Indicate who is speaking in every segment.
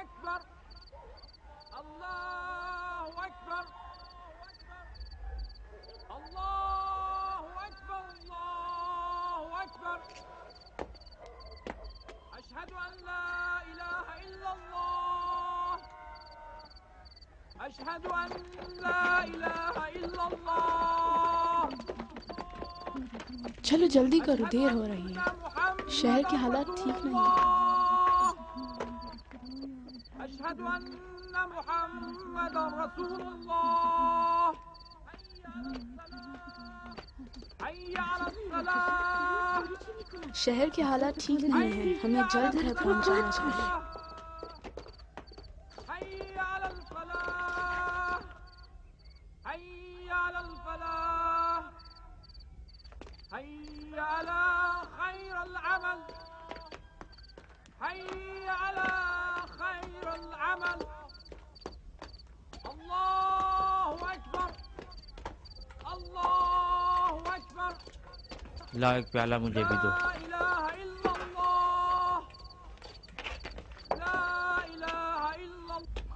Speaker 1: أكبر الله أكبر الله أكبر الله أكبر أشهد أن لا إله إلا الله أشهد أن لا إله إلا الله
Speaker 2: چلو جلدی کرو، دیر ہو رہی ہے، شہر کے حالات ٹھیک نہیں ہیں۔
Speaker 1: أشهد أن محمد رسول الله حي على الصلاة
Speaker 2: شہر کے حالات ٹھیک نہیں ہیں، ہمیں جلد گھر پہنچانا چاہیے۔
Speaker 1: حي على الفلاح حي على الفلاح حي على خير العمل حي على خير العمل الله أكبر الله أكبر
Speaker 3: لا ایک پیالہ مجھے بھی دو۔
Speaker 1: لا إله إلا الله لا إله إلا الله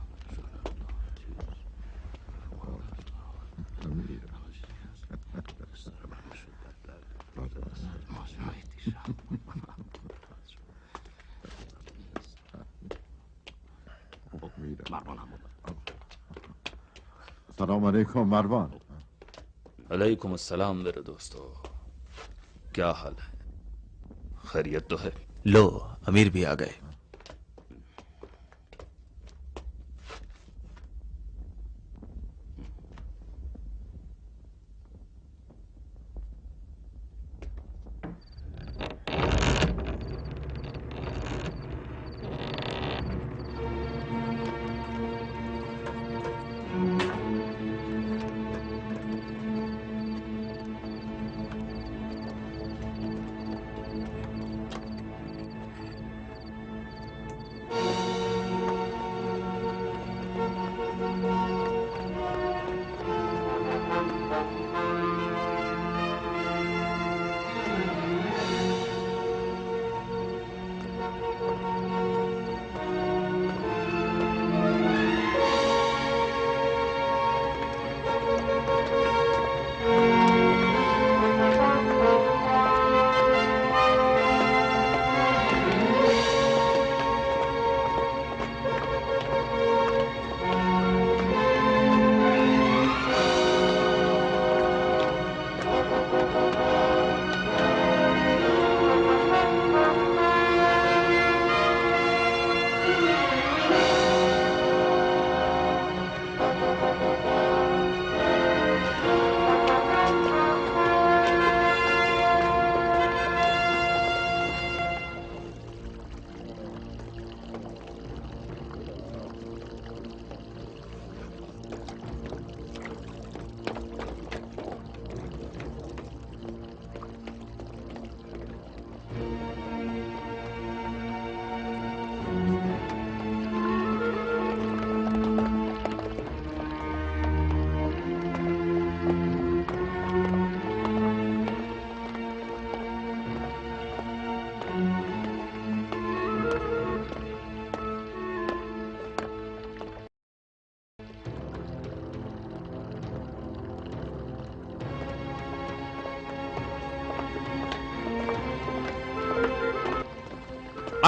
Speaker 4: السلام علیکم مروان۔
Speaker 5: علیکم السلام میرے دوستو، کیا حال ہے؟ خیریت تو ہے؟
Speaker 6: لو امیر بھی آ گئے۔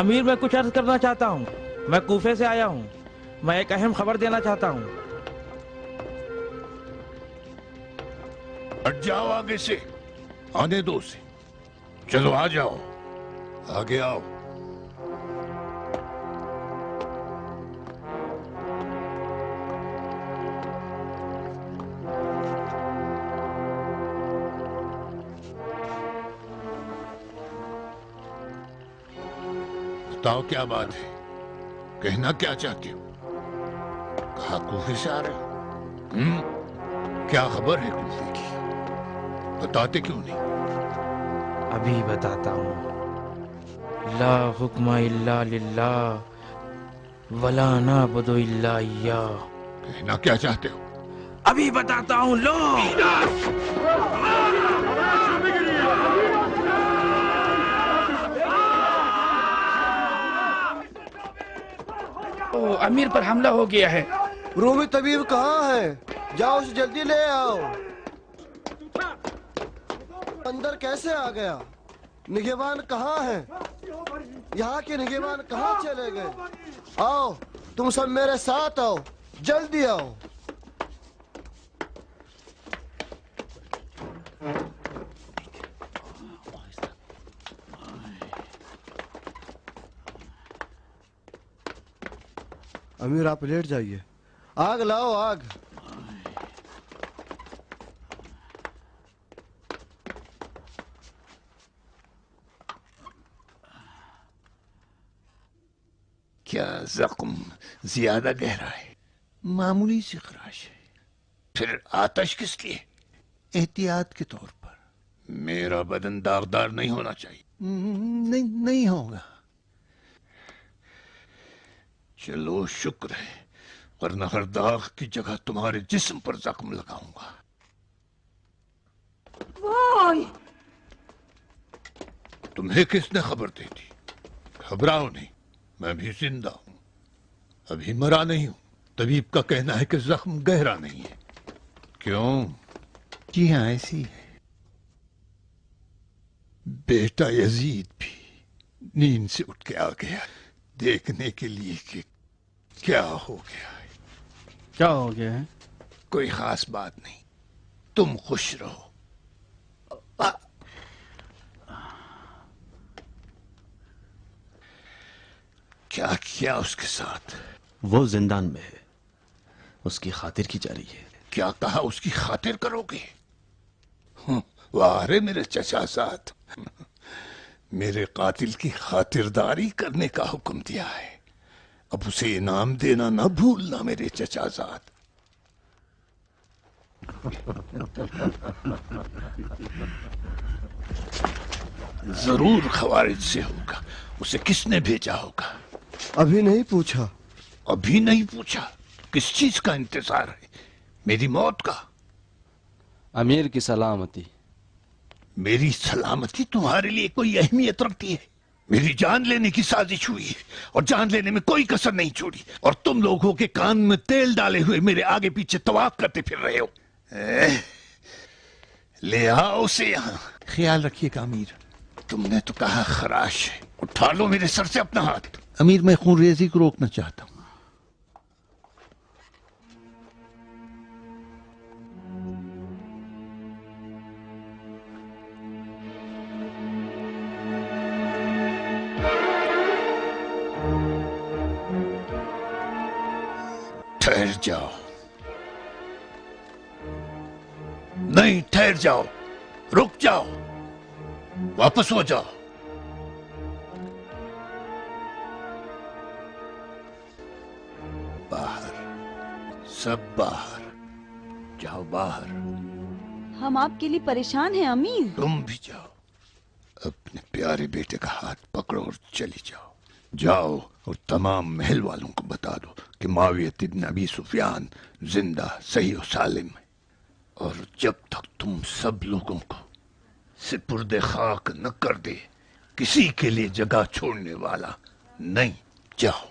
Speaker 3: امیر میں کچھ عرض کرنا چاہتا ہوں، میں کوفے سے آیا ہوں، میں ایک اہم خبر دینا چاہتا ہوں۔
Speaker 7: ہٹ جاؤ آگے سے، آنے دو اسے، چلو آ جاؤ، آگے آؤ۔ بتاؤ کیا بات ہے، کہنا کیا چاہتی ہو؟ کہا کوفے سے آ رہے ہو؟ کیا خبر ہے کوفے کی؟ بتاتے کیوں نہیں؟
Speaker 3: ابھی بتاتا ہوں۔ لا حکم الا للہ ولا نعبد الا ایاہ۔
Speaker 7: کہنا کیا چاہتے ہو؟
Speaker 3: ابھی بتاتا ہوں، لو۔
Speaker 4: امیر پر حملہ ہو گیا ہے.
Speaker 8: رومی طبیب کہاں ہے؟ جاؤ اسے جلدی لے آؤ. اندر کیسے آ گیا؟ نگہبان کہاں ہے؟ یہاں کے نگہبان کہاں چلے گئے؟ آؤ تم سب میرے ساتھ آؤ، جلدی آؤ. امیر آپ لیٹ جائیے. آگ لاؤ آگ.
Speaker 7: کیا زخم زیادہ گہرا ہے؟ معمولی سی خراش ہے. پھر آتش کس لیے؟ احتیاط کے طور پر. میرا بدن داغدار نہیں ہونا چاہیے. نہیں ہوگا. چلو شکر ہے، ورنہ ہر داغ کی جگہ تمہارے جسم پر زخم لگاؤں گا. تمہیں کس نے خبر دی تھی؟ گھبراؤ نہیں، میں بھی زندہ ہوں، ابھی مرا نہیں ہوں. طبیب کا کہنا ہے کہ زخم گہرا نہیں ہے. کیوں؟ جی ہاں ایسی ہے. بیٹا یزید بھی نیند سے اٹھ کے آ گیا دیکھنے کے لیے کہ کیا ہو گیا ہے.
Speaker 4: کیا ہو گیا ہے؟
Speaker 7: کوئی خاص بات نہیں، تم خوش رہو. کیا کیا اس کے ساتھ؟
Speaker 6: وہ زندان میں ہے، اس کی خاطر کی جا رہی ہے.
Speaker 7: کیا کہا اس کی خاطر کرو گے؟ واہ رے میرے چچا زاد، میرے قاتل کی خاطرداری کرنے کا حکم دیا ہے. اب اسے انعام دینا نہ بھولنا میرے چچا زاد. ضرور خوارج سے ہوگا. اسے کس نے بھیجا ہوگا؟
Speaker 8: ابھی نہیں پوچھا.
Speaker 7: ابھی نہیں پوچھا؟ کس چیز کا انتظار ہے؟ میری موت کا؟
Speaker 4: امیر کی سلامتی.
Speaker 7: میری سلامتی تمہارے لیے کوئی اہمیت رکھتی ہے؟ میری جان لینے کی سازش ہوئی ہے اور جان لینے میں کوئی کسر نہیں چھوڑی، اور تم لوگوں کے کان میں تیل ڈالے ہوئے میرے آگے پیچھے طواف کرتے پھر رہے ہو. لے آؤ اسے یہاں. خیال رکھیے گا امیر. تم نے تو کہا خراش ہے. اٹھا لو میرے سر سے اپنا ہاتھ. امیر میں خون ریزی کو روکنا چاہتا ہوں. ٹھہر جاؤ. نہیں ٹھہر جاؤ، رک جاؤ، واپس ہو جاؤ. باہر، سب باہر جاؤ. باہر.
Speaker 9: ہم آپ کے لیے پریشان ہیں امیر.
Speaker 7: تم بھی جاؤ. اپنے پیارے بیٹے کا ہاتھ پکڑو اور چلی جاؤ. جاؤ اور تمام محل والوں کو بتا دو کہ معاویہ ابن ابی سفیان زندہ صحیح و سالم ہے. اور جب تک تم سب لوگوں کو سپرد خاک نہ کر دے کسی کے لیے جگہ چھوڑنے والا نہیں. جاؤ.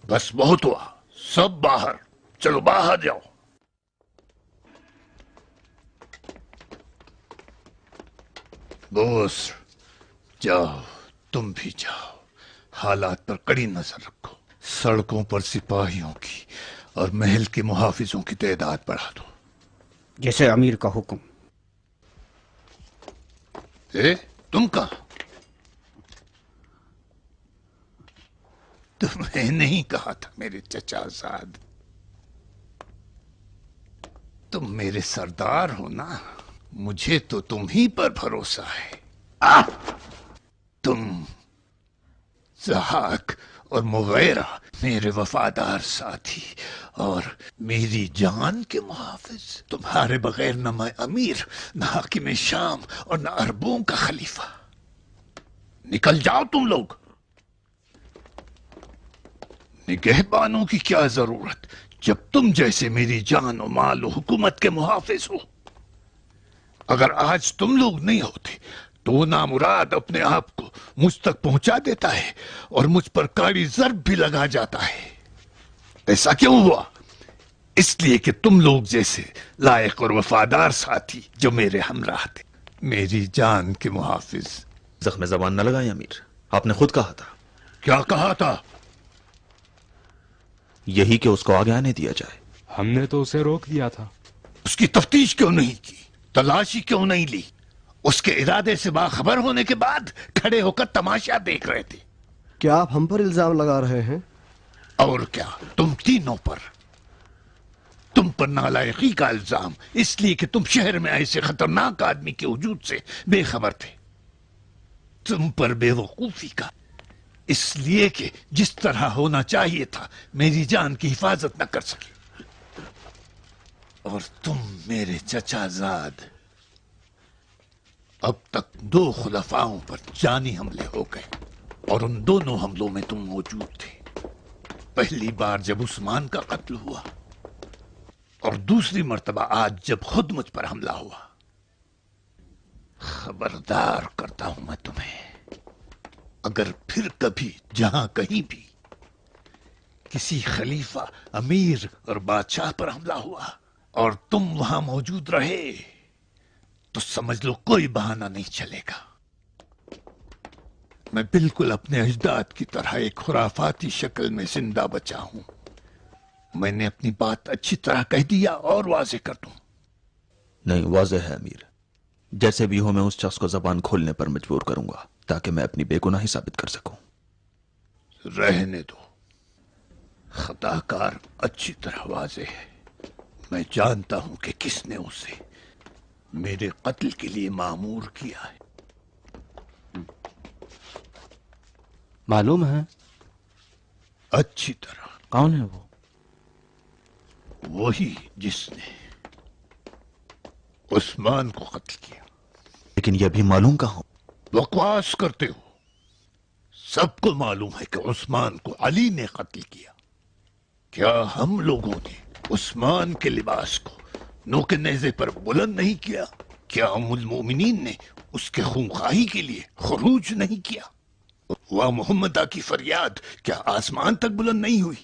Speaker 7: بس بہت ہوا. سب باہر. چلو باہر جاؤ. بوس جاؤ. تم بھی جاؤ. حالات پر کڑی نظر رکھو. سڑکوں پر سپاہیوں کی اور محل کے محافظوں کی تعداد بڑھا دو.
Speaker 4: جیسے امیر کا حکم.
Speaker 7: تم کہاں؟ تمہیں نہیں کہا تھا میرے چچا زاد؟ تم میرے سردار ہو نا. مجھے تو تم ہی پر بھروسہ ہے. تم ضحاک اور مغیرہ میرے وفادار ساتھی اور میری جان کے محافظ. تمہارے بغیر نہ میں امیر، نہ حاکم شام اور نہ عربوں کا خلیفہ. نکل جاؤ تم لوگ. نگہبانوں کی کیا ضرورت جب تم جیسے میری جان و مال و حکومت کے محافظ ہو. اگر آج تم لوگ نہیں ہوتے تو وہ نامراد اپنے آپ کو مجھ تک پہنچا دیتا ہے اور مجھ پر کاڑی ضرب بھی لگا جاتا ہے. ایسا کیوں ہوا؟ اس لیے کہ تم لوگ جیسے لائق اور وفادار ساتھی جو میرے ہمراہ تھے، میری جان کے محافظ.
Speaker 6: زخم زبان نہ لگائیں امیر، آپ نے خود کہا تھا.
Speaker 7: کیا کہا تھا؟
Speaker 6: یہی کہ اس کو آگے آنے دیا جائے.
Speaker 10: ہم نے تو اسے روک دیا تھا.
Speaker 7: اس کی تفتیش کیوں نہیں کی؟ تلاشی کیوں نہیں لی؟ اس کے ارادے سے باخبر ہونے کے بعد کھڑے ہو کر تماشا دیکھ رہے تھے.
Speaker 8: کیا آپ ہم پر الزام لگا رہے ہیں؟
Speaker 7: اور کیا، تم تینوں پر. تم پر نالائقی کا الزام، اس لیے کہ تم شہر میں ایسے خطرناک آدمی کے وجود سے بے خبر تھے. تم پر بے وقوفی کا، اس لیے کہ جس طرح ہونا چاہیے تھا میری جان کی حفاظت نہ کر سکے. اور تم میرے چچا زاد، اب تک 2 خلفاؤں پر جانی حملے ہو گئے اور ان دونوں حملوں میں تم موجود تھے. پہلی بار جب عثمان کا قتل ہوا اور دوسری مرتبہ آج جب خود مجھ پر حملہ ہوا. خبردار کرتا ہوں میں تمہیں، اگر پھر کبھی جہاں کہیں بھی کسی خلیفہ، امیر اور بادشاہ پر حملہ ہوا اور تم وہاں موجود رہے تو سمجھ لو کوئی بہانہ نہیں چلے گا. میں بالکل اپنے اجداد کی طرح ایک خرافاتی شکل میں زندہ بچا ہوں. میں نے اپنی بات اچھی طرح کہہ دیا اور واضح کر دوں.
Speaker 6: نہیں، واضح ہے امیر. جیسے بھی ہو میں اس شخص کو زبان کھولنے پر مجبور کروں گا تاکہ میں اپنی بے گناہی ثابت کر سکوں.
Speaker 7: رہنے دو، خطا کار اچھی طرح واضح ہے. میں جانتا ہوں کہ کس نے اسے میرے قتل کے لیے مامور کیا ہے.
Speaker 4: معلوم ہے؟
Speaker 7: اچھی طرح.
Speaker 3: کون ہے وہ؟
Speaker 7: وہی جس نے عثمان کو قتل کیا.
Speaker 6: لیکن یہ بھی معلوم کہاں؟
Speaker 7: بکواس کرتے ہو. سب کو معلوم ہے کہ عثمان کو علی نے قتل کیا. کیا ہم لوگوں نے عثمان کے لباس کو نوک نیزے پر بلند نہیں کیا؟ کیا ام المومنین نے اس کے خونخواہی کے لیے خروج نہیں کیا؟ وہ محمدہ کی فریاد کیا آسمان تک بلند نہیں ہوئی؟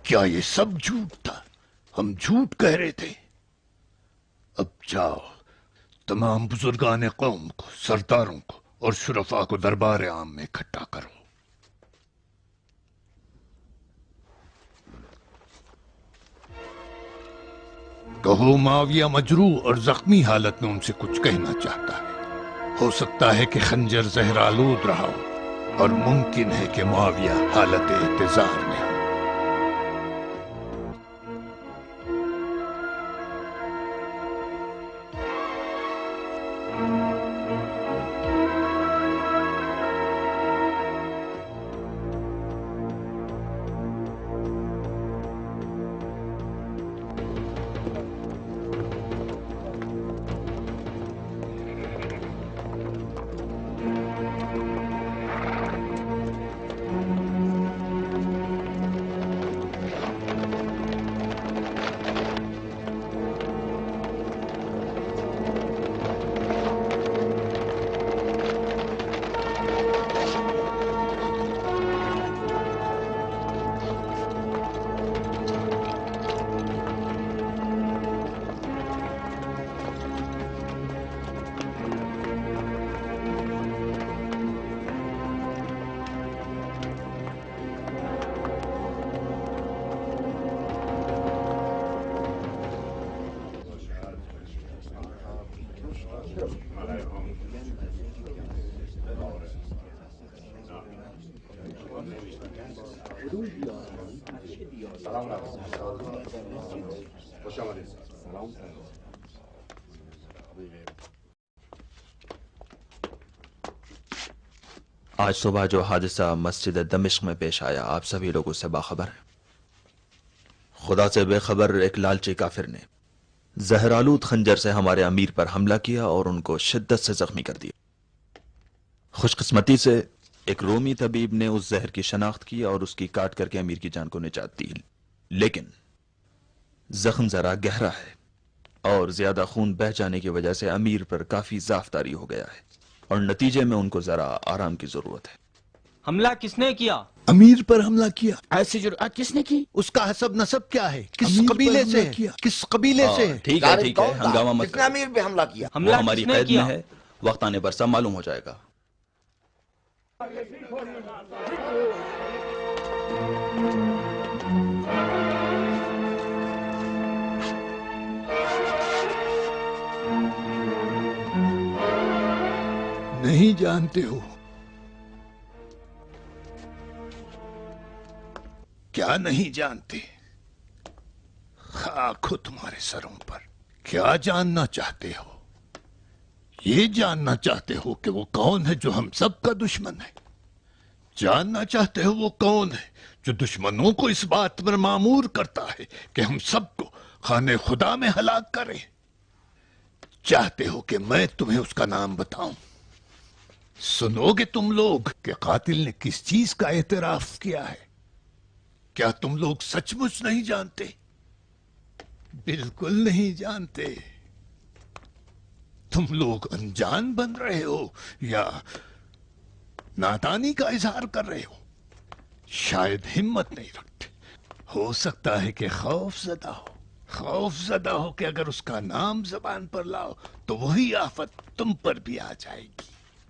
Speaker 7: کیا یہ سب جھوٹ تھا؟ ہم جھوٹ کہہ رہے تھے. اب جاؤ، تمام بزرگان قوم کو، سرداروں کو اور شرفاء کو دربار عام میں اکٹھا کرو. کہو معاویہ مجروح اور زخمی حالت میں ان سے کچھ کہنا چاہتا ہے. ہو سکتا ہے کہ خنجر زہر آلود رہا ہو اور ممکن ہے کہ معاویہ حالت احتضار میں ہو.
Speaker 6: آج صبح جو حادثہ مسجد دمشق میں پیش آیا آپ سبھی لوگ اس سے باخبر ہیں. خدا سے بے خبر ایک لالچی کافر نے زہرآلود خنجر سے ہمارے امیر پر حملہ کیا اور ان کو شدت سے زخمی کر دیا. خوش قسمتی سے ایک رومی طبیب نے اس زہر کی شناخت کی اور اس کی کاٹ کر کے امیر کی جان کو نجات دی، لیکن زخم ذرا گہرا ہے اور زیادہ خون بہ جانے کی وجہ سے امیر پر کافی ضعف طاری ہو گیا ہے اور نتیجے میں ان کو ذرا آرام کی ضرورت ہے۔
Speaker 11: حملہ کس نے کیا؟
Speaker 7: امیر پر حملہ کیا۔
Speaker 12: ایسی جرأت کس نے کی؟
Speaker 7: اس کا حسب نسب کیا ہے؟ کس قبیلے سے ہے؟ کس قبیلے سے ہے؟
Speaker 6: ٹھیک ہے ٹھیک ہے، ہنگامہ مت
Speaker 12: کتنا امیر پہ حملہ کیا؟
Speaker 6: وہ ہماری قید میں ہے، وقت آنے پر سب معلوم ہو جائے گا۔
Speaker 7: نہیں جانتے ہو؟ کیا نہیں جانتے؟ خاک ہو تمہارے سروں پر۔ کیا جاننا چاہتے ہو؟ یہ جاننا چاہتے ہو کہ وہ کون ہے جو ہم سب کا دشمن ہے؟ جاننا چاہتے ہو وہ کون ہے جو دشمنوں کو اس بات پر مامور کرتا ہے کہ ہم سب کو خانے خدا میں ہلاک کرے؟ چاہتے ہو کہ میں تمہیں اس کا نام بتاؤں؟ سنو گے تم لوگ کہ قاتل نے کس چیز کا اعتراف کیا ہے؟ کیا تم لوگ سچ مچ نہیں جانتے؟ بالکل نہیں جانتے۔ تم لوگ انجان بن رہے ہو یا نادانی کا اظہار کر رہے ہو؟ شاید ہمت نہیں رکھتے۔ ہو سکتا ہے کہ خوف زدہ ہو کہ اگر اس کا نام زبان پر لاؤ تو وہی آفت تم پر بھی آ جائے گی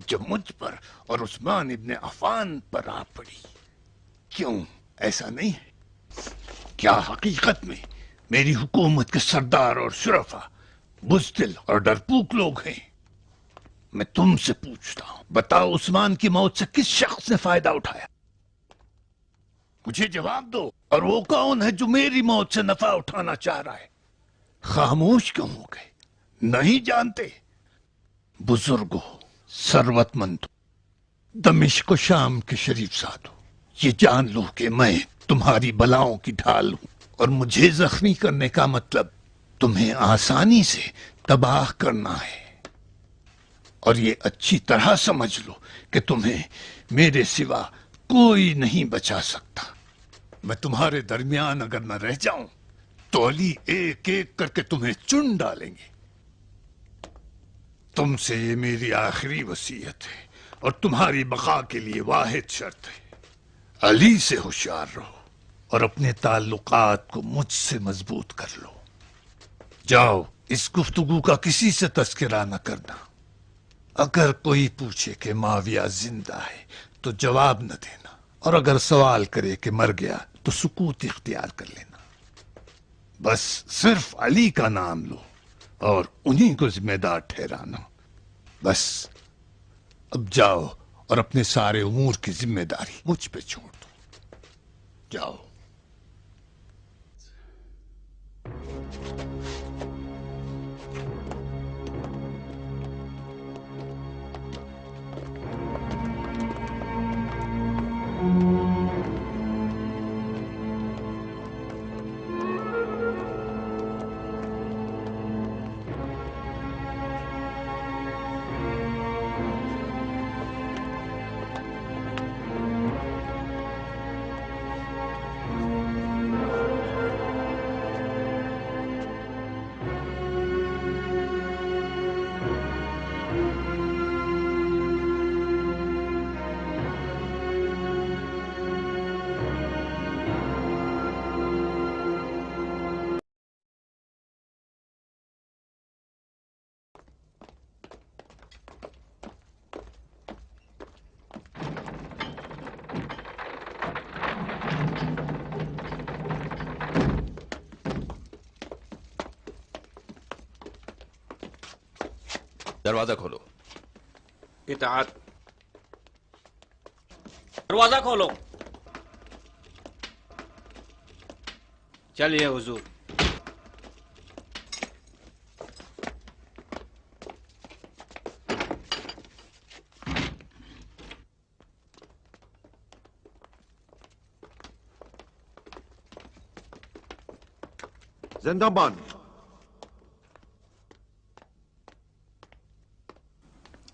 Speaker 7: جو مجھ پر اور عثمان ابن عفان پر آ پڑی۔ کیوں ایسا نہیں ہے؟ کیا حقیقت میں میری حکومت کے سردار اور شرفا بزدل اور ڈرپوک لوگ ہیں؟ میں تم سے پوچھتا ہوں، بتاؤ عثمان کی موت سے کس شخص نے فائدہ اٹھایا؟ مجھے جواب دو۔ اور وہ کون ہے جو میری موت سے نفع اٹھانا چاہ رہا ہے؟ خاموش کیوں ہو گئے؟ نہیں جانتے؟ بزرگوں، ثروت مندوں، دمشق و شام کے شریف سادھو، یہ جان لو کہ میں تمہاری بلاؤں کی ڈھال ہوں، اور مجھے زخمی کرنے کا مطلب تمہیں آسانی سے تباہ کرنا ہے۔ اور یہ اچھی طرح سمجھ لو کہ تمہیں میرے سوا کوئی نہیں بچا سکتا۔ میں تمہارے درمیان اگر نہ رہ جاؤں تو علی ایک ایک کر کے تمہیں چن ڈالیں گے۔ تم سے یہ میری آخری وصیت ہے اور تمہاری بقا کے لیے واحد شرط ہے۔ علی سے ہوشیار رہو اور اپنے تعلقات کو مجھ سے مضبوط کر لو۔ جاؤ، اس گفتگو کا کسی سے تذکرہ نہ کرنا۔ اگر کوئی پوچھے کہ معاویہ زندہ ہے تو جواب نہ دینا، اور اگر سوال کرے کہ مر گیا تو سکوت اختیار کر لینا۔ بس صرف علی کا نام لو اور انہی کو ذمہ دار ٹھہرانا۔ بس اب جاؤ اور اپنے سارے امور کی ذمہ داری مجھ پہ چھوڑ دو۔ جاؤ۔
Speaker 6: دروازہ کھولو۔
Speaker 11: اطاعت۔ دروازہ کھولو۔ چلیے حضور۔
Speaker 13: زندہ باد۔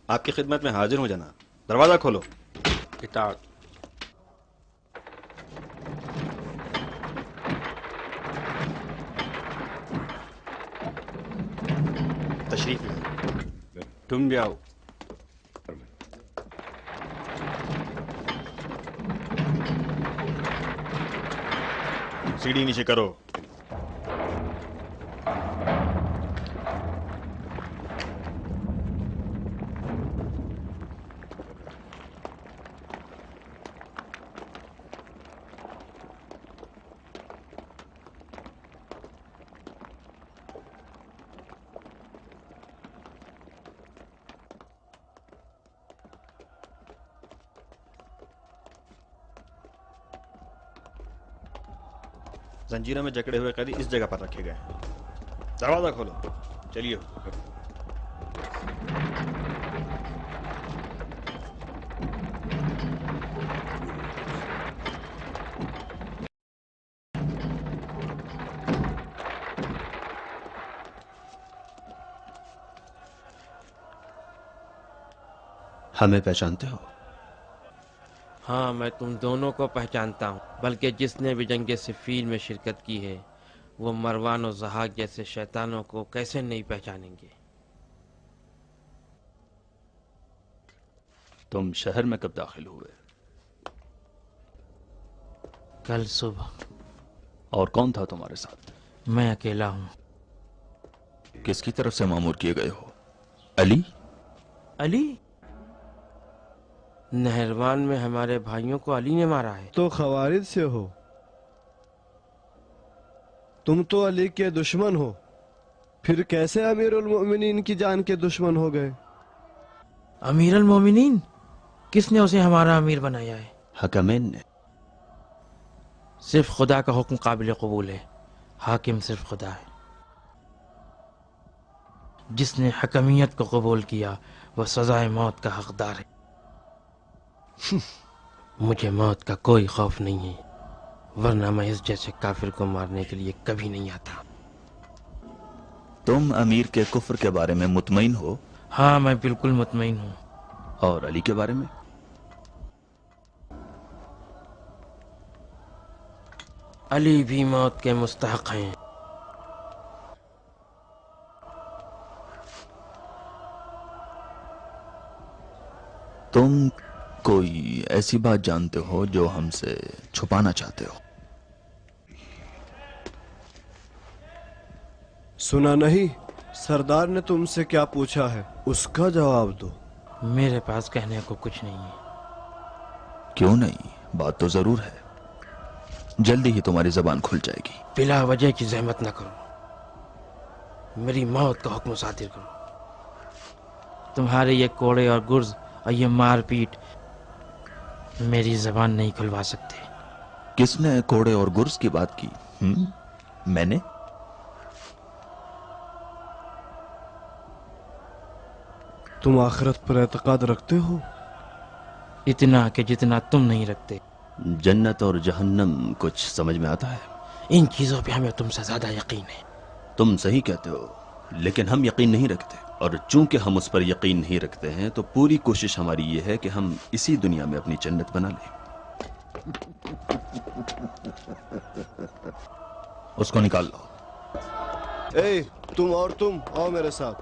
Speaker 11: آپ کی خدمت میں حاضر ہوں جناب۔ دروازہ کھولو۔ اطاعت۔ تشریف لے. تم بھی آؤ. سیڑھی نیچے کرو. زنجیروں میں جکڑے ہوئے قیدی اس جگہ پر رکھے گئے ہیں. دروازہ کھولو. چلیے.
Speaker 4: ہمیں پہچانتے ہو؟
Speaker 3: ہاں میں تم دونوں کو پہچانتا ہوں، بلکہ جس نے بھی جنگ صفین میں شرکت کی ہے وہ مروان و ضحاک جیسے شیطانوں کو کیسے نہیں پہچانیں گے.
Speaker 5: تم شہر میں کب داخل ہوئے؟
Speaker 3: کل صبح.
Speaker 5: اور کون تھا تمہارے ساتھ؟
Speaker 3: میں اکیلا ہوں.
Speaker 6: کس کی طرف سے مامور کیے گئے ہو؟ علی؟
Speaker 3: علی؟ نہروان میں ہمارے بھائیوں کو علی نے مارا ہے.
Speaker 8: تو خوارج سے ہو. تم تو علی کے دشمن ہو، پھر کیسے امیر المومنین کی جان کے دشمن ہو گئے؟
Speaker 3: امیر المومنین؟ کس نے اسے ہمارا امیر بنایا ہے؟
Speaker 4: حکمین نے.
Speaker 3: صرف خدا کا حکم قابل قبول ہے. حاکم صرف خدا ہے. جس نے حکمیت کو قبول کیا وہ سزائے موت کا حقدار ہے. مجھے موت کا کوئی خوف نہیں ہے، ورنہ میں اس جیسے کافر کو مارنے کے لیے کبھی نہیں آتا.
Speaker 6: تم امیر کے کفر کے بارے میں مطمئن ہو؟
Speaker 3: ہاں میں بالکل مطمئن ہوں.
Speaker 6: اور علی کے بارے میں؟
Speaker 3: علی بھی موت کے مستحق ہیں.
Speaker 6: تم کوئی ایسی بات جانتے ہو جو ہم سے چھپانا چاہتے ہو؟
Speaker 8: سنا نہیں؟ سردار نے تم سے کیا پوچھا ہے اس کا جواب دو.
Speaker 3: میرے پاس کہنے کو کچھ نہیں ہے.
Speaker 6: کیوں نہیں؟ بات تو ضرور ہے. جلدی ہی تمہاری زبان کھل جائے گی.
Speaker 3: بلا وجہ کی زحمت نہ کرو. میری موت کا حکم صادر کرو. تمہارے یہ کوڑے اور گرز اور یہ مار پیٹ میری زبان نہیں کھلوا سکتے.
Speaker 6: کس نے کوڑے اور گرز کی بات کی؟ میں نے؟
Speaker 8: تم آخرت پر اعتقاد رکھتے ہو؟
Speaker 3: اتنا کہ جتنا تم نہیں رکھتے.
Speaker 4: جنت اور جہنم کچھ سمجھ میں آتا ہے؟
Speaker 3: ان چیزوں پہ ہمیں تم سے زیادہ یقین ہے.
Speaker 4: تم صحیح کہتے ہو، لیکن ہم یقین نہیں رکھتے. اور چونکہ ہم اس پر یقین نہیں رکھتے ہیں تو پوری کوشش ہماری یہ ہے کہ ہم اسی دنیا میں اپنی جنت بنا لیں.
Speaker 6: اس کو نکال لو.
Speaker 8: اے تم اور تم آؤ میرے ساتھ.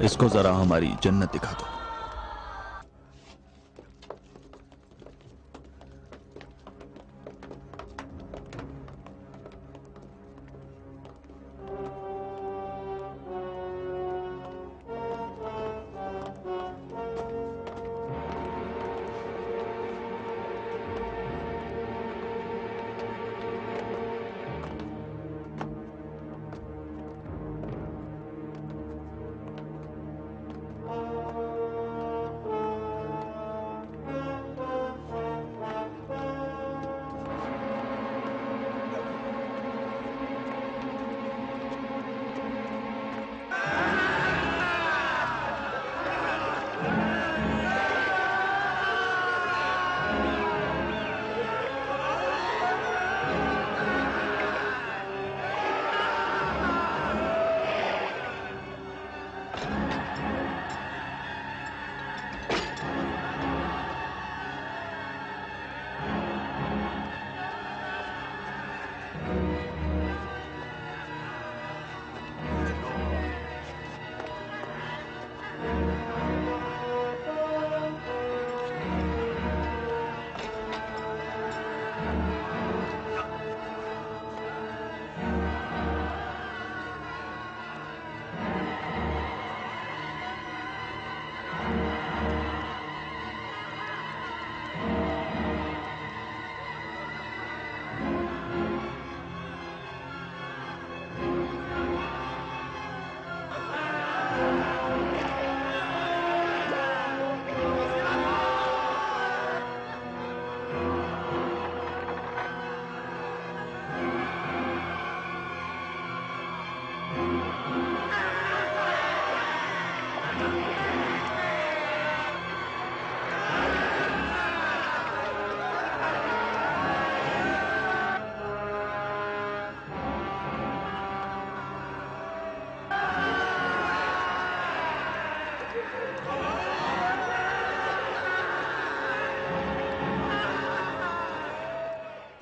Speaker 6: اس کو ذرا ہماری جنت دکھا دو.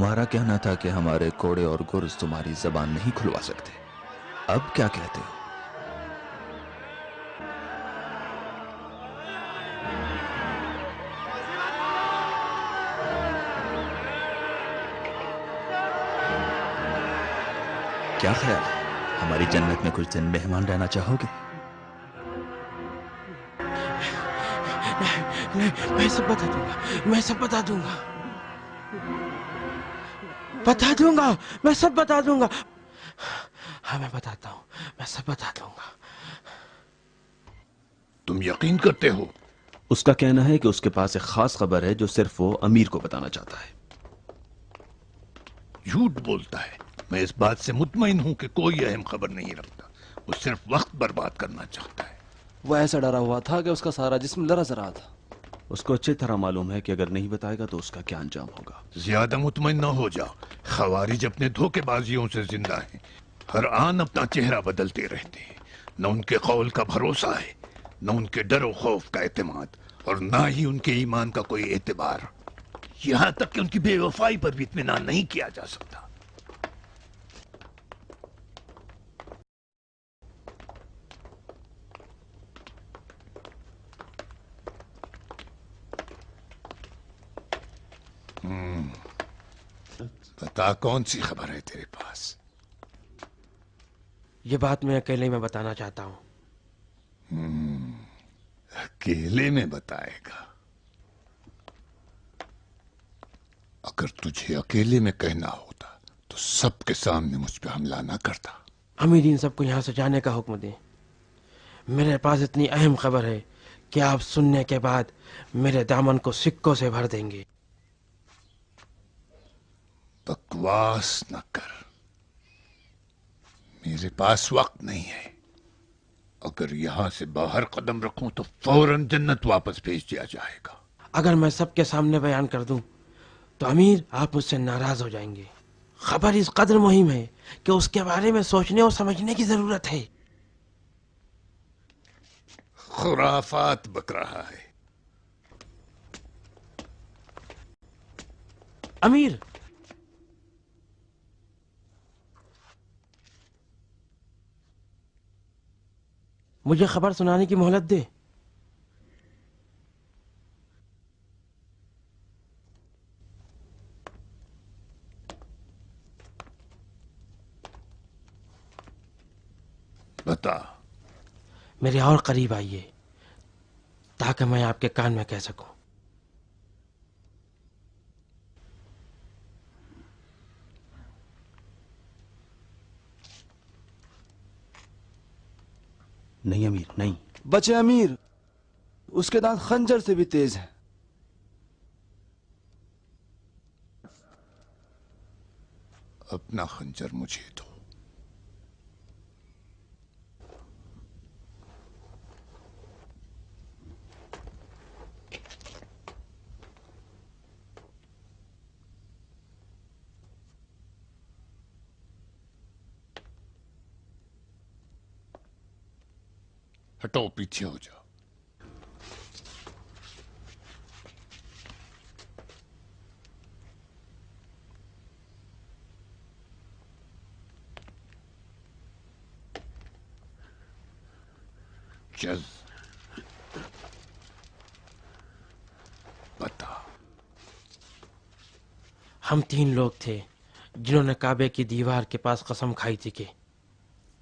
Speaker 6: تمہارا کہنا تھا کہ ہمارے کوڑے اور گرز تمہاری زبان نہیں کھلوا سکتے، اب کیا کہتے ہو؟ کیا خیال ہے، ہماری جنت میں کچھ دن مہمان رہنا چاہو گے؟
Speaker 3: میں سب بتا دوں گا، میں سب بتا دوں گا، بتا دوں گا، میں سب بتا دوں گا، ہاں میں بتاتا ہوں، میں سب بتا دوں گا۔
Speaker 7: تم یقین کرتے ہو؟
Speaker 4: اس کا کہنا ہے کہ اس کے پاس ایک خاص خبر ہے جو صرف وہ امیر کو بتانا چاہتا ہے۔
Speaker 7: جھوٹ بولتا ہے، میں اس بات سے مطمئن ہوں کہ کوئی اہم خبر نہیں رکھتا، وہ صرف وقت برباد کرنا چاہتا ہے۔
Speaker 14: وہ ایسا ڈرا ہوا تھا کہ اس کا سارا جسم لرز رہا تھا۔
Speaker 4: اس کو اچھی طرح معلوم ہے کہ اگر نہیں بتائے گا تو اس کا کیا انجام ہوگا۔
Speaker 7: زیادہ مطمئن نہ ہو جاؤ، خوارج اپنے دھوکے بازیوں سے زندہ ہیں، ہر آن اپنا چہرہ بدلتے رہتے ہیں، نہ ان کے قول کا بھروسہ ہے، نہ ان کے ڈر و خوف کا اعتماد، اور نہ ہی ان کے ایمان کا کوئی اعتبار، یہاں تک کہ ان کی بے وفائی پر بھی اطمینان نہیں کیا جا سکتا۔ بتا کون سی خبر ہے تیرے پاس؟
Speaker 3: یہ بات میں اکیلے میں بتانا چاہتا ہوں۔
Speaker 7: اکیلے میں بتائے گا؟ اگر تجھے اکیلے میں کہنا ہوتا تو سب کے سامنے مجھ پہ حملہ نہ کرتا۔
Speaker 3: امیر ان سب کو یہاں سے جانے کا حکم دیں، میرے پاس اتنی اہم خبر ہے کہ آپ سننے کے بعد میرے دامن کو سکوں سے بھر دیں گے۔
Speaker 7: بکواس نہ کر، میرے پاس وقت نہیں ہے، اگر یہاں سے باہر قدم رکھوں تو فوراً جنت واپس بھیج دیا جائے گا۔
Speaker 3: اگر میں سب کے سامنے بیان کر دوں تو امیر آپ مجھ سے ناراض ہو جائیں گے۔ خبر اس قدر مہم ہے کہ اس کے بارے میں سوچنے اور سمجھنے کی ضرورت ہے۔
Speaker 7: خرافات بک رہا ہے۔
Speaker 3: امیر، مجھے خبر سنانے کی مہلت دے۔
Speaker 7: بتا۔
Speaker 3: میرے اور قریب آئیے تاکہ میں آپ کے کان میں کہہ سکوں۔
Speaker 4: نہیں امیر، نہیں۔
Speaker 14: بچے امیر، اس کے دانت خنجر سے بھی تیز ہیں۔
Speaker 7: اپنا خنجر مجھے دو۔ ہٹو، پیچھے ہو جاؤ۔ چل بتا۔
Speaker 3: ہم 3 لوگ تھے جنہوں نے کعبے کی دیوار کے پاس قسم کھائی تھی کہ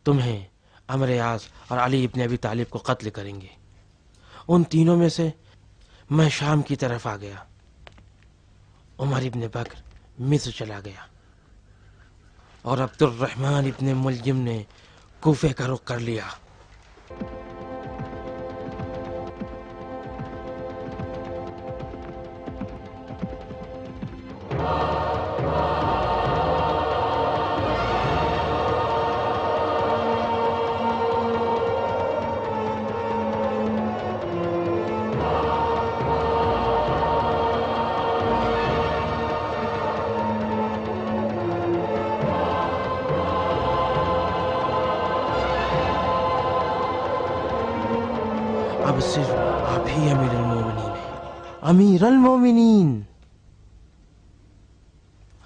Speaker 3: تمہیں، عمرو عاص اور علی ابن ابی طالب کو قتل کریں گے۔ ان تینوں میں سے میں شام کی طرف آ گیا، عمر ابن بکر مصر چلا گیا اور عبد الرحمن ابن ملجم نے کوفے کا رخ کر لیا۔ اب صرف آپ ہی امیر المومنین ہیں، امیر المومنین۔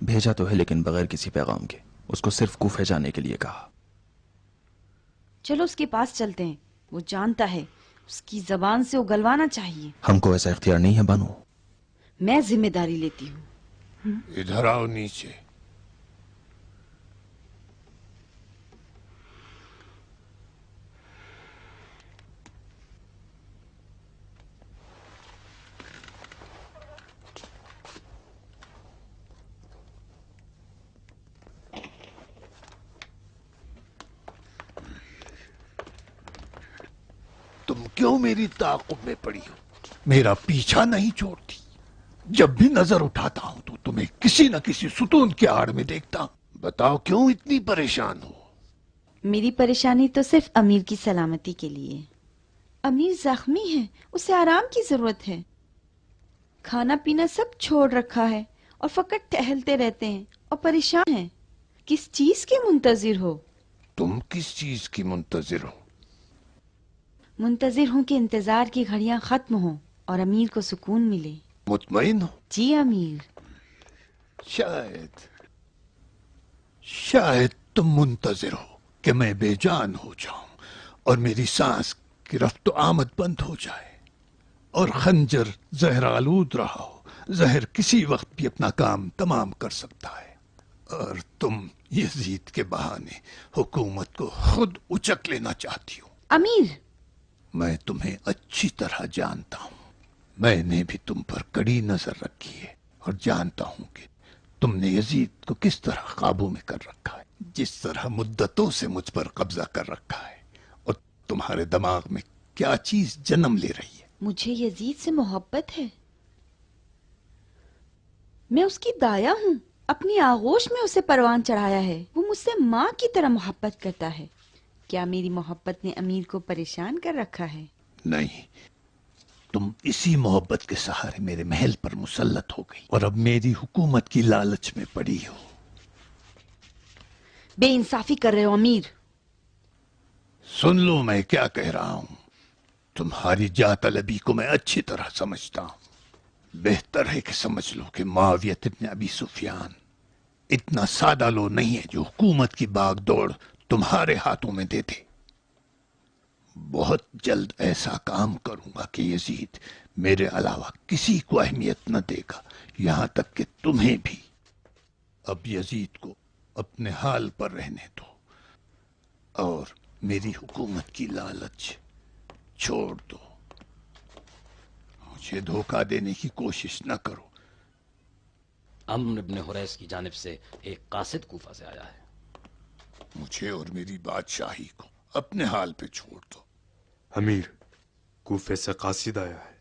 Speaker 6: بھیجا تو ہے لیکن بغیر کسی پیغام کے. اس کو صرف کوفے جانے کے لیے کہا.
Speaker 9: چلو اس کے پاس چلتے ہیں، وہ جانتا ہے، اس کی زبان سے اگلوانا چاہیے.
Speaker 6: ہم کو ایسا اختیار نہیں ہے بانو.
Speaker 9: میں ذمہ داری لیتی ہوں.
Speaker 7: ادھر آؤ نیچے. تم کیوں میری تعاقب میں پڑی ہو؟ میرا پیچھا نہیں چھوڑتی. جب بھی نظر اٹھاتا ہوں تو تمہیں کسی نہ کسی ستون کی آڑ میں دیکھتا ہوں. بتاؤ کیوں اتنی پریشان ہو؟
Speaker 9: میری پریشانی تو صرف امیر کی سلامتی کے لیے. امیر زخمی ہے، اسے آرام کی ضرورت ہے. کھانا پینا سب چھوڑ رکھا ہے اور فقط ٹہلتے رہتے ہیں اور پریشان ہیں. کس چیز کے منتظر ہو؟
Speaker 7: تم کس چیز کی منتظر ہو؟
Speaker 9: منتظر ہوں کہ انتظار کی گھڑیاں ختم ہوں اور امیر کو سکون ملے.
Speaker 7: مطمئن ہو؟
Speaker 9: جی امیر.
Speaker 7: شاید تم منتظر ہو کہ میں بے جان ہو جاؤں اور میری سانس کی رفت و آمد بند ہو جائے اور خنجر زہر آلود رہا ہو. زہر کسی وقت بھی اپنا کام تمام کر سکتا ہے اور تم یزید کے بہانے حکومت کو خود اچک لینا چاہتی ہو.
Speaker 9: امیر،
Speaker 7: میں تمہیں اچھی طرح جانتا ہوں. میں نے بھی تم پر کڑی نظر رکھی ہے اور جانتا ہوں کہ تم نے یزید کو کس طرح قابو میں کر رکھا ہے، جس طرح مدتوں سے مجھ پر قبضہ کر رکھا ہے، اور تمہارے دماغ میں کیا چیز جنم لے رہی ہے.
Speaker 9: مجھے یزید سے محبت ہے. میں اس کی دایا ہوں. اپنی آغوش میں اسے پروان چڑھایا ہے. وہ مجھ سے ماں کی طرح محبت کرتا ہے. کیا میری محبت نے امیر کو پریشان کر رکھا ہے؟
Speaker 7: نہیں، تم اسی محبت کے سہارے میرے محل پر مسلط ہو گئی اور اب میری حکومت کی لالچ میں پڑی ہو.
Speaker 9: بے انصافی کر رہے ہو امیر.
Speaker 7: سن لو میں کیا کہہ رہا ہوں. تمہاری جاہ طلبی کو میں اچھی طرح سمجھتا ہوں. بہتر ہے کہ سمجھ لو کہ معاویہ ابن ابی سفیان اتنا سادہ لو نہیں ہے جو حکومت کی باغ دوڑ تمہارے ہاتھوں میں دے دے. بہت جلد ایسا کام کروں گا کہ یزید میرے علاوہ کسی کو اہمیت نہ دے گا، یہاں تک کہ تمہیں بھی. اب یزید کو اپنے حال پر رہنے دو اور میری حکومت کی لالچ چھوڑ دو. مجھے دھوکہ دینے کی کوشش نہ کرو.
Speaker 15: عمرو بن حریث کی جانب سے ایک قاصد کوفہ سے آیا ہے.
Speaker 7: مجھے اور میری بادشاہی کو اپنے حال پہ چھوڑ دو.
Speaker 10: امیر، کوفے سے قاصد آیا ہے.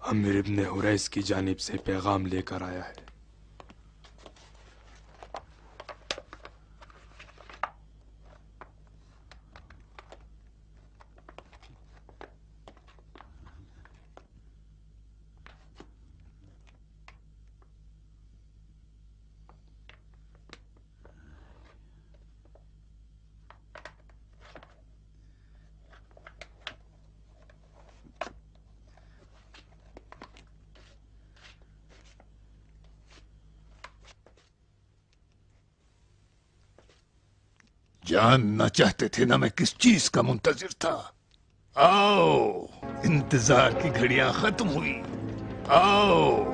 Speaker 10: عمرو بن حریث کی جانب سے پیغام لے کر آیا ہے.
Speaker 7: جاننا چاہتے تھے نہ میں کس چیز کا منتظر تھا. آؤ، انتظار کی گھڑیاں ختم ہوئی. آؤ.